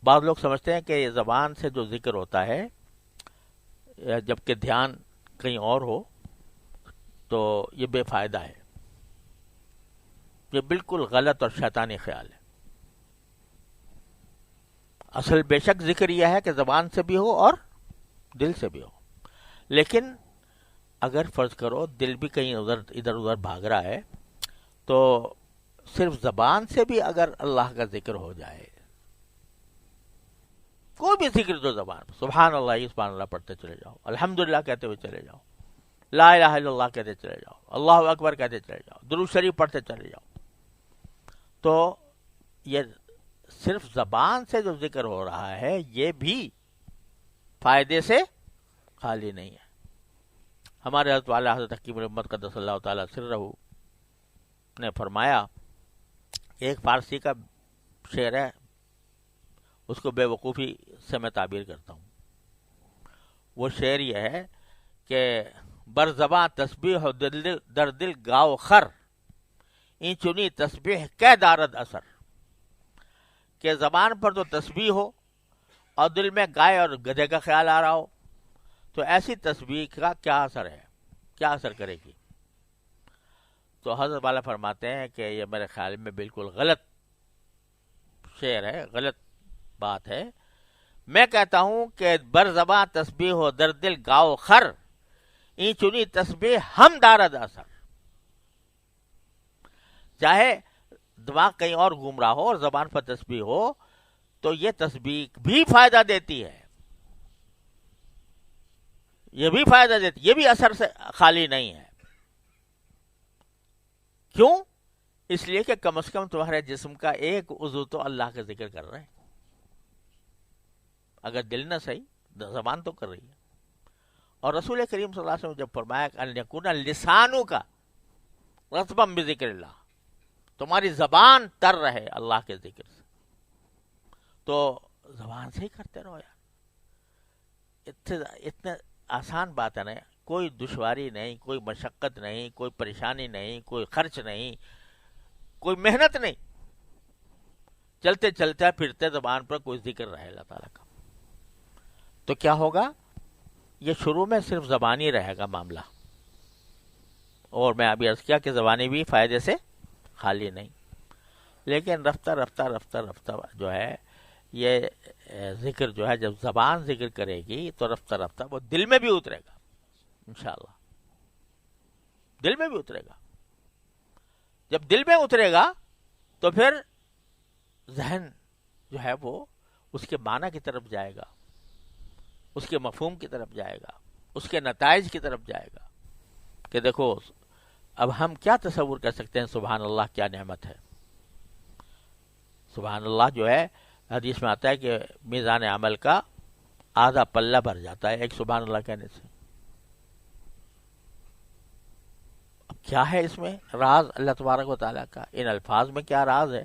بعض لوگ سمجھتے ہیں کہ یہ زبان سے جو ذکر ہوتا ہے جبکہ دھیان کہیں اور ہو تو یہ بے فائدہ ہے. یہ بالکل غلط اور شیطانی خیال ہے. اصل بے شک ذکر یہ ہے کہ زبان سے بھی ہو اور دل سے بھی ہو. لیکن اگر فرض کرو دل بھی کہیں ادھر ادھر بھاگ رہا ہے تو صرف زبان سے بھی اگر اللہ کا ذکر ہو جائے، کوئی بھی ذکر جو زبان، سبحان اللہ پڑھتے چلے جاؤ، الحمدللہ کہتے ہوئے چلے جاؤ، لا الہ الا اللہ کہتے چلے جاؤ، اللہ اکبر کہتے چلے جاؤ، درود شریف پڑھتے چلے جاؤ، تو یہ صرف زبان سے جو ذکر ہو رہا ہے یہ بھی فائدے سے خالی نہیں ہے. ہمارے حضرت والا حضرت حکیم الامت قدس اللہ تعالی سرہ نے فرمایا، ایک فارسی کا شعر ہے، اس کو بے وقوفی سے میں تعبیر کرتا ہوں. وہ شعر یہ ہے کہ بر زباں تسبیح و در دل گاؤ خر، این چنی تسبیح کہ دارد اثر. کہ زبان پر تو تسبیح ہو اور دل میں گائے اور گدھے کا خیال آ رہا ہو تو ایسی تسبیح کا کیا اثر ہے، کیا اثر کرے گی؟ تو حضرت والا فرماتے ہیں کہ یہ میرے خیال میں بالکل غلط شعر ہے، غلط بات ہے. میں کہتا ہوں کہ بر زباں تسبیح ہو در دل گاؤ خر، این چنی تسبیح ہم دارد اثر. چاہے دماغ کہیں اور گھوم رہا ہو اور زبان پر تسبیح ہو تو یہ تسبیح بھی فائدہ دیتی ہے، یہ بھی فائدہ دیتی، یہ بھی اثر سے خالی نہیں ہے. کیوں؟ اس لیے کہ کم از کم تمہارے جسم کا ایک عضو تو اللہ کا ذکر کر رہے ہیں. اگر دل نہ صحیح، زبان تو کر رہی ہے. اور رسول کریم صلی اللہ علیہ وسلم جب فرمایا کہ ان یکون لسانوں کا رطبا بذکر اللہ، تمہاری زبان تر رہے اللہ کے ذکر سے، تو زبان سے ہی کرتے رہو یار. اتنا آسان بات ہے نا، کوئی دشواری نہیں، کوئی مشقت نہیں، کوئی پریشانی نہیں، کوئی خرچ نہیں، کوئی محنت نہیں. چلتے چلتے پھرتے زبان پر کوئی ذکر رہے اللہ تعالیٰ کا، تو کیا ہوگا؟ یہ شروع میں صرف زبانی رہے گا معاملہ، اور میں ابھی عرض کیا کہ زبانی بھی فائدے سے خالی نہیں. لیکن رفتہ رفتہ رفتہ رفتہ جو ہے یہ ذکر جو ہے، جب زبان ذکر کرے گی تو رفتہ رفتہ وہ دل میں بھی اترے گا انشاءاللہ. دل میں بھی اترے گا. جب دل میں اترے گا تو پھر ذہن جو ہے وہ اس کے معنی کی طرف جائے گا، اس کے مفہوم کی طرف جائے گا، اس کے نتائج کی طرف جائے گا کہ دیکھو اب ہم کیا تصور کر سکتے ہیں، سبحان اللہ کیا نعمت ہے. سبحان اللہ جو ہے حدیث میں آتا ہے کہ میزان عمل کا آدھا پلہ بھر جاتا ہے ایک سبحان اللہ کہنے سے. اب کیا ہے اس میں راز اللہ تبارک و تعالیٰ کا؟ ان الفاظ میں کیا راز ہے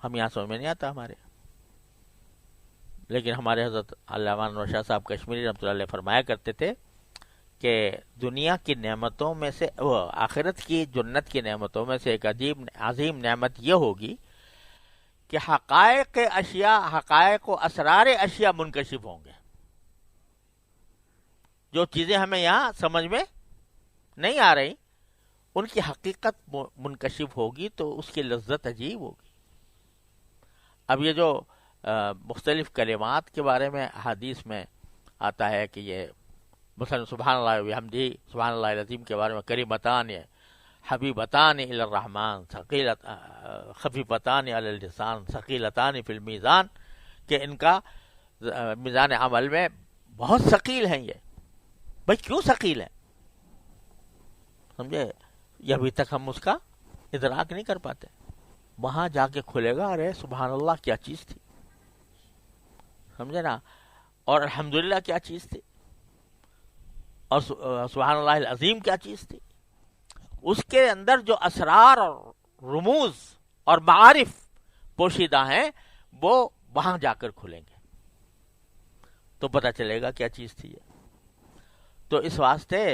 ہم یہاں سمجھ میں نہیں آتا ہمارے. لیکن ہمارے حضرت علامہ انور شاہ صاحب کشمیری رحمۃ اللہ علیہ فرمایا کرتے تھے کہ دنیا کی نعمتوں میں سے، آخرت کی جنت کی نعمتوں میں سے ایک عظیم نعمت یہ ہوگی کہ حقائق اشیاء، حقائق و اسرار اشیاء منکشف ہوں گے. جو چیزیں ہمیں یہاں سمجھ میں نہیں آ رہی ان کی حقیقت منکشف ہوگی تو اس کی لذت عجیب ہوگی. اب یہ جو مختلف کلمات کے بارے میں حدیث میں آتا ہے کہ یہ مثلا سبحان اللہ وبحمدہ، سبحان اللہ العظیم کے بارے میں کلمتان حبیبتان الی الرحمن خفیفتان علی اللسان ثقیلتان فی المیزان، کہ ان کا میزان عمل میں بہت ثقیل ہیں. یہ بھائی کیوں ثقیل ہے سمجھے؟ یہ ابھی تک ہم اس کا ادراک نہیں کر پاتے. وہاں جا کے کھلے گا ارے سبحان اللہ کیا چیز تھی، سمجھے نا، اور الحمدللہ کیا چیز تھی، اور سبحان اللہ العظیم کیا چیز تھی. اس کے اندر جو اسرار اور رموز اور معارف پوشیدہ ہیں وہ وہاں جا کر کھلیں گے تو پتہ چلے گا کیا چیز تھی یہ. تو اس واسطے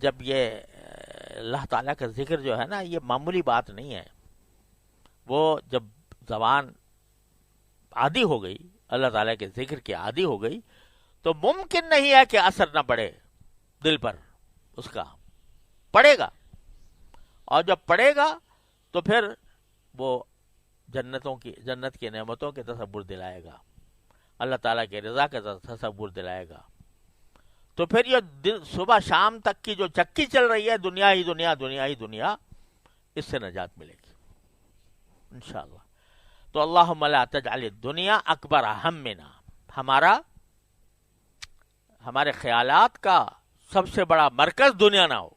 جب یہ اللہ تعالیٰ کا ذکر جو ہے نا یہ معمولی بات نہیں ہے. وہ جب زبان عادی ہو گئی، اللہ تعالیٰ کے ذکر کی عادی ہو گئی، تو ممکن نہیں ہے کہ اثر نہ پڑے دل پر اس کا، پڑے گا. اور جب پڑے گا تو پھر وہ جنت کی نعمتوں کے تصور دلائے گا، اللہ تعالیٰ کے رضا کا تصور دلائے گا. تو پھر یہ صبح شام تک کی جو چکی چل رہی ہے، دنیا ہی دنیا دنیا ہی دنیا، اس سے نجات ملے گی انشاءاللہ. تو اللہم لا تجعل الدنیا اکبر ہمنا، ہمارے خیالات کا سب سے بڑا مرکز دنیا نہ ہو.